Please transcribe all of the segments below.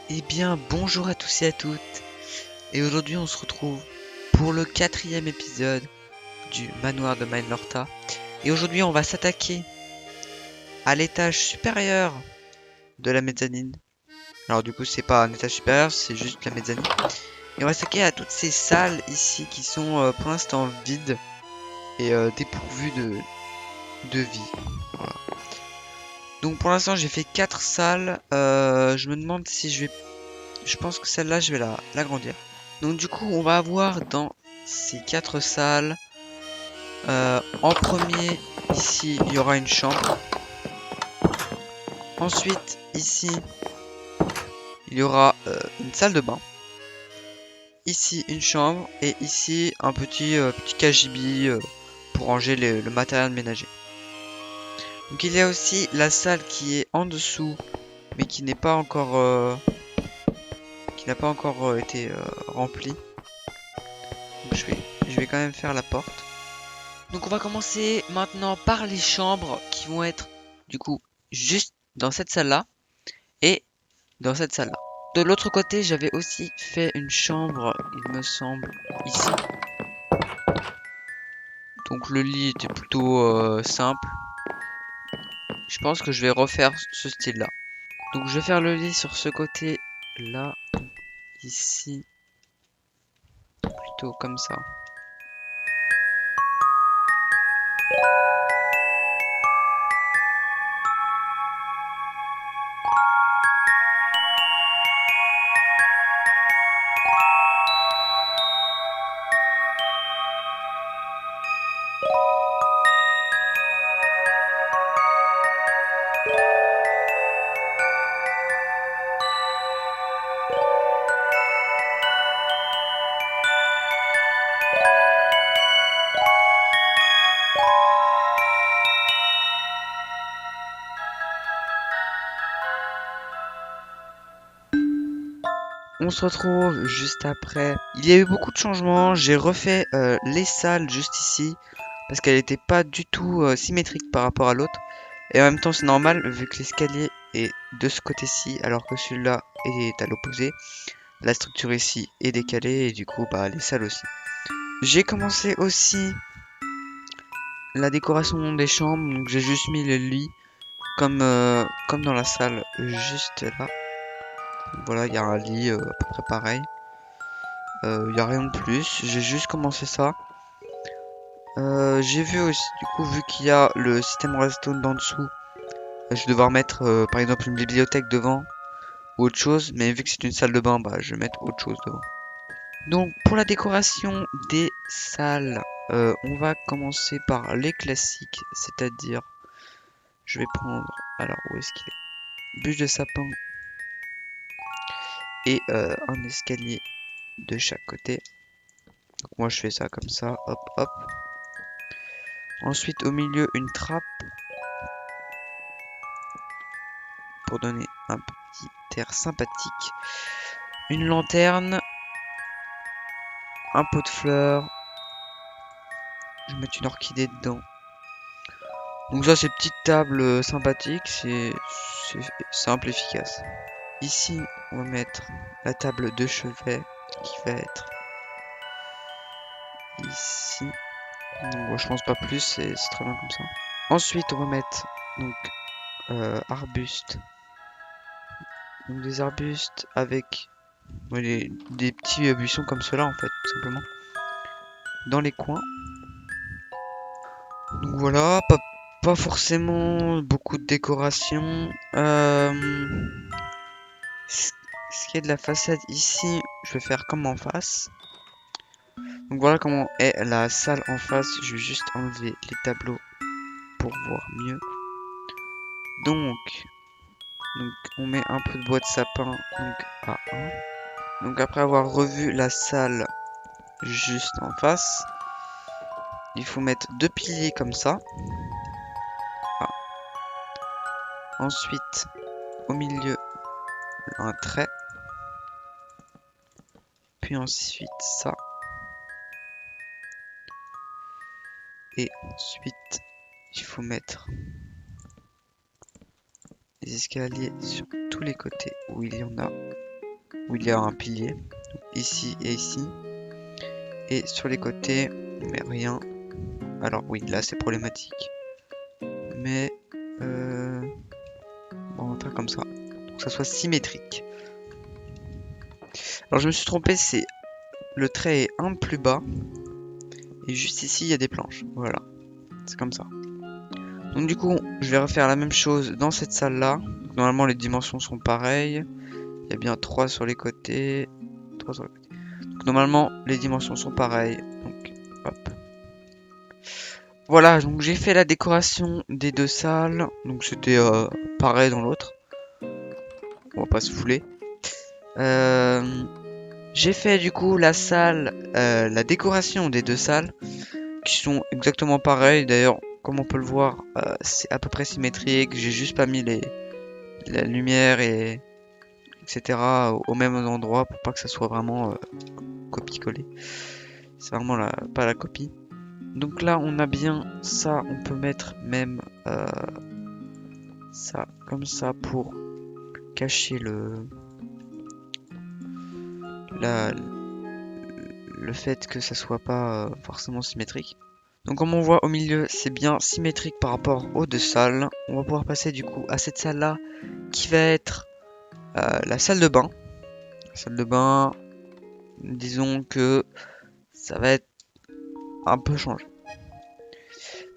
Eh bien, bonjour à tous et à toutes. Et aujourd'hui, on se retrouve pour le 4e épisode du manoir de Main-Lorta. Et aujourd'hui, on va s'attaquer à l'étage supérieur de la mezzanine. Alors du coup, c'est pas un étage supérieur, c'est juste la mezzanine. Et on va s'attaquer à toutes ces salles ici qui sont pour l'instant vides et dépourvues de vie. Voilà. Donc pour l'instant, j'ai fait 4 salles. Je me demande si je vais... Je pense que celle-là, je vais l'agrandir. Donc du coup, on va avoir dans ces 4 salles, en premier, ici, il y aura une chambre. Ensuite, ici, il y aura une salle de bain. Ici, une chambre. Et ici, un petit cagibi pour ranger le matériel ménager. Donc il y a aussi la salle qui est en dessous, mais qui n'est pas encore... qui n'a pas encore été remplie. Donc je vais quand même faire la porte. Donc on va commencer maintenant par les chambres qui vont être du coup juste dans cette salle-là et dans cette salle-là. De l'autre côté, j'avais aussi fait une chambre, il me semble, ici. Donc le lit était plutôt simple. Je pense que je vais refaire ce style-là. Donc je vais faire le lit sur ce côté-là, ici, plutôt comme ça. On se retrouve juste après. Il y a eu beaucoup de changements. J'ai refait les salles juste ici parce qu'elle n'était pas du tout symétrique par rapport à l'autre. Et en même temps, c'est normal vu que l'escalier est de ce côté-ci alors que celui-là est à l'opposé. La structure ici est décalée et du coup, bah, les salles aussi. J'ai commencé aussi la décoration des chambres. Donc j'ai juste mis le lit comme dans la salle juste là. Donc voilà, il y a un lit à peu près pareil. Il n'y a rien de plus, j'ai juste commencé ça. J'ai vu aussi, du coup, vu qu'il y a le système redstone d'en dessous, je vais devoir mettre par exemple une bibliothèque devant ou autre chose, mais vu que c'est une salle de bain, bah je vais mettre autre chose devant. Donc pour la décoration des salles, on va commencer par les classiques, c'est-à-dire, je vais prendre, alors où est-ce qu'il est? Bûche de sapin et un escalier de chaque côté. Donc moi je fais ça comme ça, hop hop. Ensuite au milieu une trappe pour donner un petit air sympathique. Une lanterne, un pot de fleurs. Je vais mettre une orchidée dedans. Donc ça c'est petite table sympathique, c'est simple, efficace. Ici on va mettre la table de chevet qui va être ici. Donc bon, je pense pas plus, c'est très bien comme ça. Ensuite on va mettre donc arbustes. Donc des arbustes avec des petits buissons comme cela en fait, tout simplement. Dans les coins. Donc voilà, pas forcément beaucoup de décoration. Ce qui est de la façade ici, je vais faire comme en face. Donc voilà comment est la salle en face. Je vais juste enlever les tableaux pour voir mieux. Donc on met un peu de bois de sapin donc à 1. Donc après avoir revu la salle juste en face, il faut mettre 2 piliers comme ça. Ah. Ensuite, au milieu, un trait. Puis ensuite ça. Et ensuite, il faut mettre les escaliers sur tous les côtés où il y en a. où il y a un pilier, ici et ici. Et sur les côtés, mais rien. Alors oui, là c'est problématique. Mais on va faire comme ça, pour que ça soit symétrique. Alors je me suis trompé, c'est le trait est un plus bas. Et juste ici, il y a des planches. Voilà, c'est comme ça. Donc du coup, je vais refaire la même chose dans cette salle-là. Normalement, les dimensions sont pareilles. Il y a bien 3 sur les côtés. 3 sur les côtés. Donc normalement, les dimensions sont pareilles. Donc, hop. Voilà, donc j'ai fait la décoration des deux salles. Donc c'était pareil dans l'autre. On va pas se fouler. J'ai fait du coup la salle, la décoration des deux salles. Qui sont exactement pareilles. D'ailleurs, comme on peut le voir, c'est à peu près symétrique. J'ai juste pas mis la lumière et etc. au même endroit pour pas que ça soit vraiment copie-coller. C'est vraiment pas la copie. Donc là, on a bien ça. On peut mettre même ça comme ça pour cacher le fait que ça soit pas forcément symétrique. Donc comme on voit au milieu, c'est bien symétrique par rapport aux deux salles. On va pouvoir passer du coup à cette salle là qui va être la salle de bain. La salle de bain, disons que ça va être un peu changé.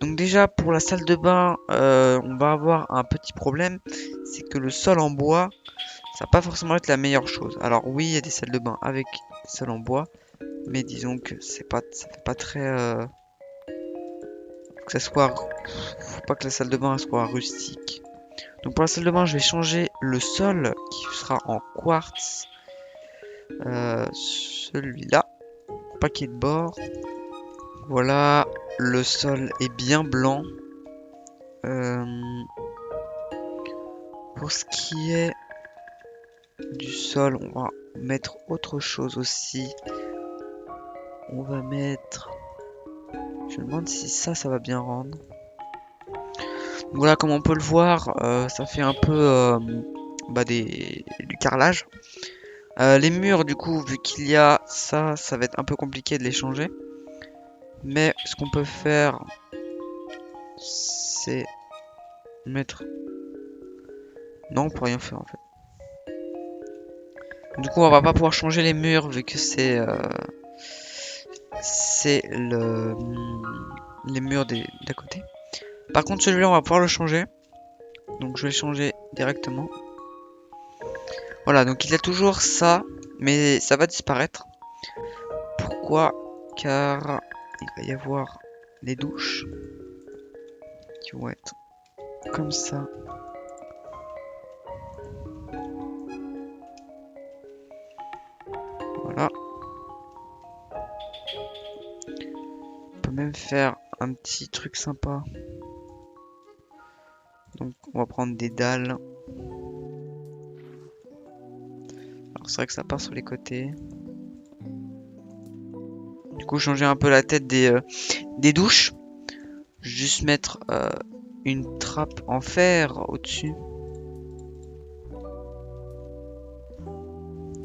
Donc déjà pour la salle de bain, on va avoir un petit problème, c'est que le sol en bois, ça va pas forcément être la meilleure chose. Alors oui, il y a des salles de bain avec des sols en bois, mais disons que ça fait pas très que ça soit, faut pas que la salle de bain soit rustique. Donc pour la salle de bain, je vais changer le sol qui sera en quartz. Celui-là, pas qu'il y ait de bord. Voilà, le sol est bien blanc. Pour ce qui est du sol, on va mettre autre chose aussi. On va mettre... Je me demande si ça va bien rendre. Voilà, comme on peut le voir, ça fait un peu du carrelage. Les murs, du coup, vu qu'il y a ça, ça va être un peu compliqué de les changer. Mais ce qu'on peut faire, c'est mettre... Non, on peut rien faire en fait. Du coup, on va pas pouvoir changer les murs vu que c'est les murs d'à côté. Par contre, celui-là, on va pouvoir le changer. Donc, je vais changer directement. Voilà, donc il y a toujours ça, mais ça va disparaître. Pourquoi? Car il va y avoir les douches qui vont être comme ça. Voilà. On peut même faire un petit truc sympa. Donc on va prendre des dalles. Alors c'est vrai que ça part sur les côtés. Du coup changer un peu la tête des douches. Juste mettre une trappe en fer au-dessus.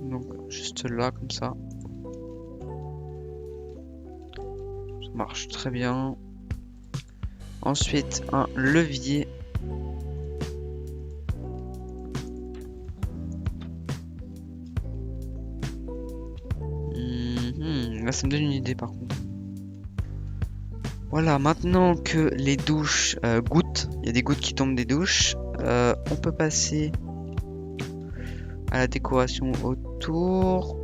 Donc juste là comme ça. Ça marche très bien. Ensuite un levier. Là ça me donne une idée par contre. Voilà, maintenant que les douches goûtent, il y a des gouttes qui tombent des douches, on peut passer à la décoration autour.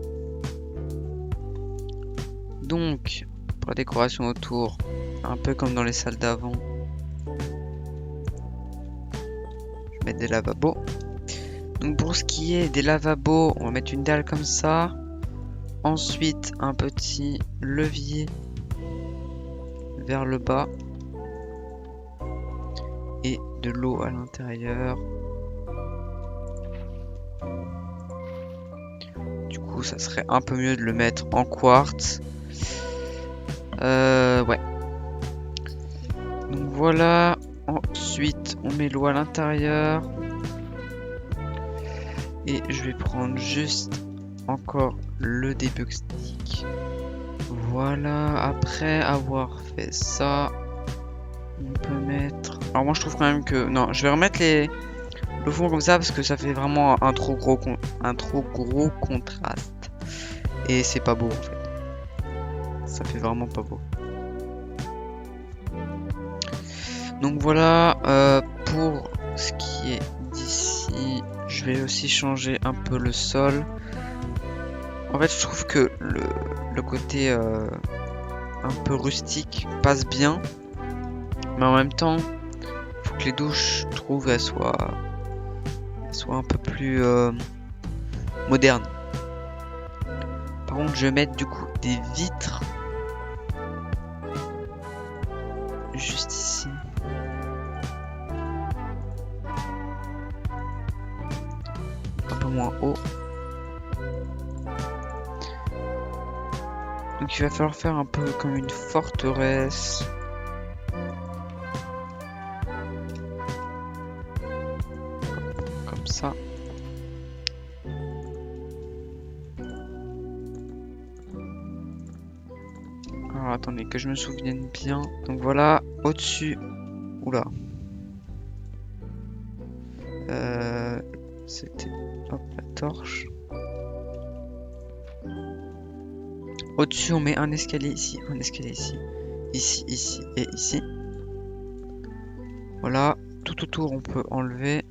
Donc, pour la décoration autour, un peu comme dans les salles d'avant, je vais mettre des lavabos. Donc pour ce qui est des lavabos, on va mettre une dalle comme ça. Ensuite, un petit levier vers le bas et de l'eau à l'intérieur. Du coup, ça serait un peu mieux de le mettre en quartz. Ouais. Donc voilà. Ensuite, on met l'eau à l'intérieur. Et je vais prendre juste encore le debug stick. Voilà, après avoir fait ça, on peut mettre... Alors moi je trouve quand même que... Non, je vais remettre le fond comme ça parce que ça fait vraiment un trop gros contraste. Et c'est pas beau en fait. Ça fait vraiment pas beau. Donc voilà, pour ce qui est d'ici, je vais aussi changer un peu le sol. En fait, je trouve que le côté un peu rustique passe bien. Mais en même temps, il faut que les douches, je trouve, elles soient un peu plus modernes. Par contre, je vais mettre du coup des vitres juste ici. Un peu moins haut. Donc il va falloir faire un peu comme une forteresse. Comme ça. Alors attendez que je me souvienne bien. Donc voilà, au-dessus. Oula. C'était... Hop, la torche. Au-dessus, on met un escalier ici, un escalier ici. Ici, ici et ici. Voilà. Tout autour, on peut enlever.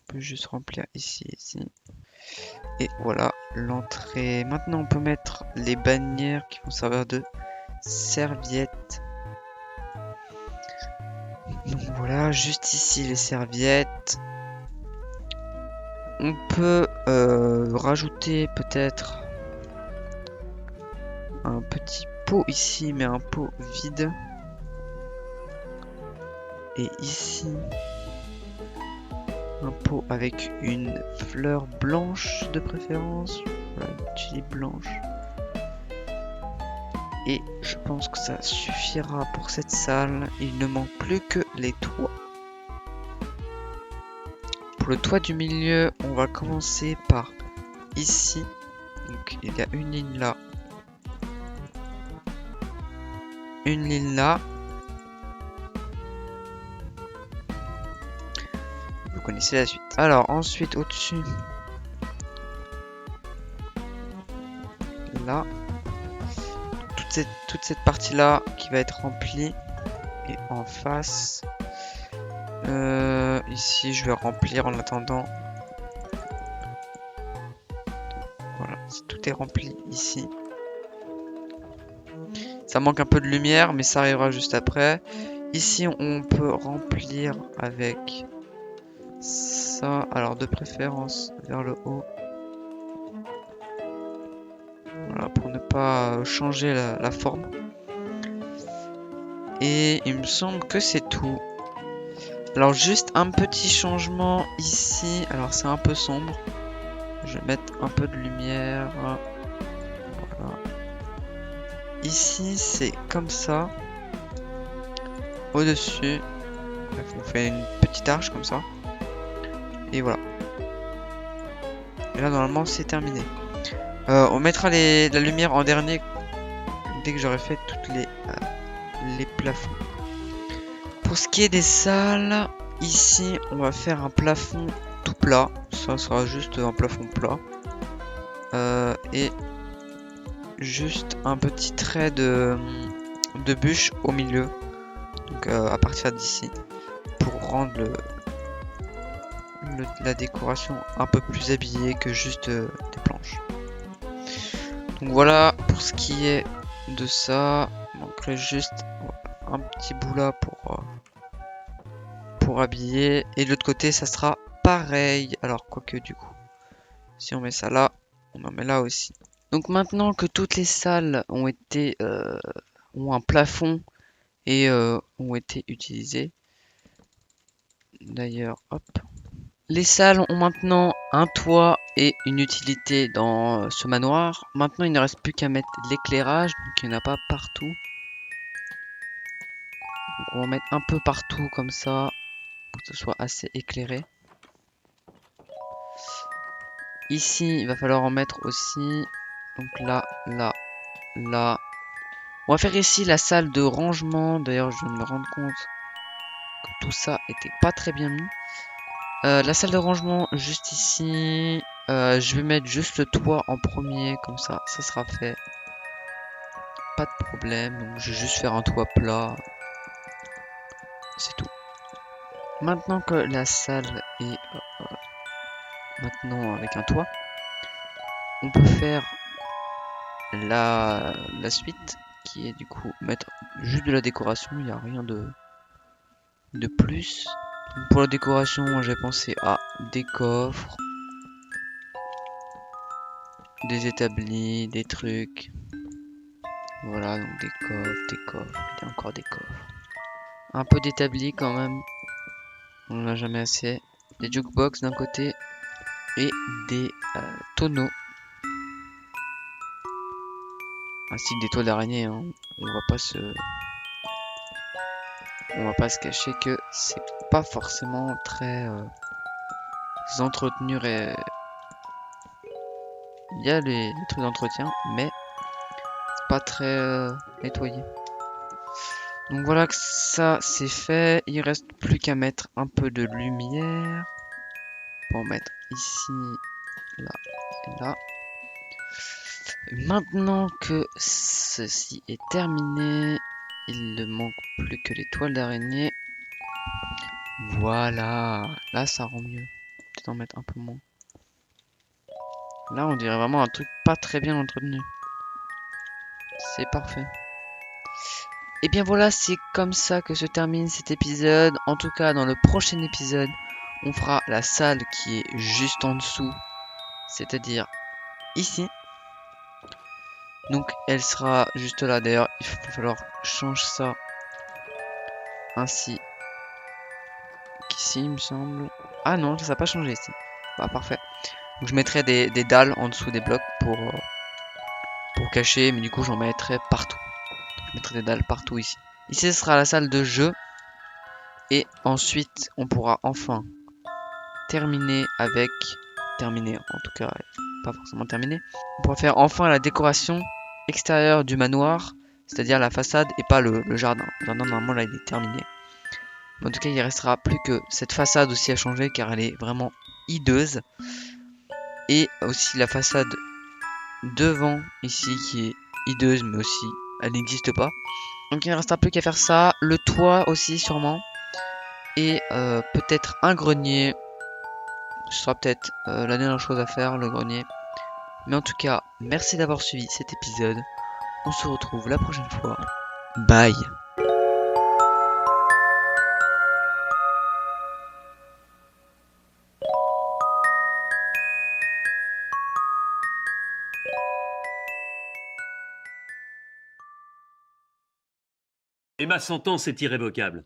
On peut juste remplir ici, ici. Et voilà l'entrée. Maintenant, on peut mettre les bannières qui vont servir de serviettes. Donc voilà, juste ici les serviettes. On peut rajouter peut-être un petit pot ici, mais un pot vide. Et ici, un pot avec une fleur blanche de préférence. Voilà, une tulipe blanche. Et je pense que ça suffira pour cette salle. Il ne manque plus que les toits. Pour le toit du milieu, on va commencer par ici. Donc il y a une ligne là. Une ligne là. Vous connaissez la suite. Alors ensuite au-dessus. Là. Toute cette partie là qui va être remplie. Et en face. Ici je vais remplir en attendant. Voilà, tout est rempli ici. Ça manque un peu de lumière, mais ça arrivera juste après. Ici, on peut remplir avec ça. Alors, de préférence vers le haut. Voilà, pour ne pas changer la forme. Et il me semble que c'est tout. Alors, juste un petit changement ici. Alors, c'est un peu sombre. Je vais mettre un peu de lumière. Voilà. Ici, c'est comme ça. Au-dessus. On fait une petite arche comme ça. Et voilà. Et là, normalement, c'est terminé. On mettra la lumière en dernier. Dès que j'aurai fait toutes les plafonds. Pour ce qui est des salles, ici, on va faire un plafond tout plat. Ça sera juste un plafond plat. Et juste un petit trait de bûche au milieu. Donc à partir d'ici. Pour rendre la décoration un peu plus habillée que juste des planches. Donc voilà pour ce qui est de ça. Il manquerait juste un petit bout là pour habiller. Et de l'autre côté ça sera pareil. Alors quoique du coup, si on met ça là, on en met là aussi. Donc maintenant que toutes les salles ont été ont un plafond et ont été utilisées. D'ailleurs, hop. Les salles ont maintenant un toit et une utilité dans ce manoir. Maintenant, il ne reste plus qu'à mettre l'éclairage, donc il n'y en a pas partout. Donc on va mettre un peu partout comme ça, pour ce soit assez éclairé. Ici, il va falloir en mettre aussi. Donc là, là, là. On va faire ici la salle de rangement. D'ailleurs, je viens de me rendre compte que tout ça était pas très bien mis. La salle de rangement juste ici. Je vais mettre juste le toit en premier, comme ça sera fait. Pas de problème. Donc je vais juste faire un toit plat. C'est tout. Maintenant que la salle est maintenant avec un toit, on peut faire la suite qui est du coup mettre juste de la décoration. Il n'y a rien de plus. Donc pour la décoration, j'ai pensé à des coffres, des établis, des trucs. Voilà, donc des coffres, il y a encore des coffres. Un peu d'établis quand même. On n'en a jamais assez. Des jukebox d'un côté et des tonneaux. Ainsi que des toiles d'araignée. Hein. On va pas se cacher que c'est pas forcément très entretenu. Il y a les trucs d'entretien, mais c'est pas très nettoyé. Donc voilà que ça c'est fait. Il reste plus qu'à mettre un peu de lumière. Pour mettre ici, là et là. Maintenant que ceci est terminé, il ne manque plus que les toiles d'araignée. Voilà, là ça rend mieux. Peut-être en mettre un peu moins. Là on dirait vraiment un truc pas très bien entretenu. C'est parfait. Et bien voilà, c'est comme ça que se termine cet épisode. En tout cas, dans le prochain épisode, on fera la salle qui est juste en dessous, c'est-à-dire ici. Donc elle sera juste là. D'ailleurs, il va falloir que je change ça ainsi qu'ici, il me semble. Ah non, ça n'a pas changé ici. Bah parfait. Donc je mettrai des dalles en dessous des blocs pour cacher, mais du coup j'en mettrai partout. Je mettrai des dalles partout ici. Ici ce sera la salle de jeu. Et ensuite on pourra enfin terminer avec... Terminer, en tout cas, pas forcément terminer. On pourra faire enfin la décoration extérieure du manoir, c'est-à-dire la façade et pas le jardin. Le jardin, normalement, là, il est terminé. Mais en tout cas, il restera plus que cette façade aussi à changer car elle est vraiment hideuse. Et aussi la façade devant ici qui est hideuse, mais aussi elle n'existe pas. Donc il ne restera plus qu'à faire ça. Le toit aussi, sûrement. Et peut-être un grenier. Ce sera peut-être la dernière chose à faire, le grenier. Mais en tout cas, merci d'avoir suivi cet épisode. On se retrouve la prochaine fois. Bye. Et ma sentence est irrévocable.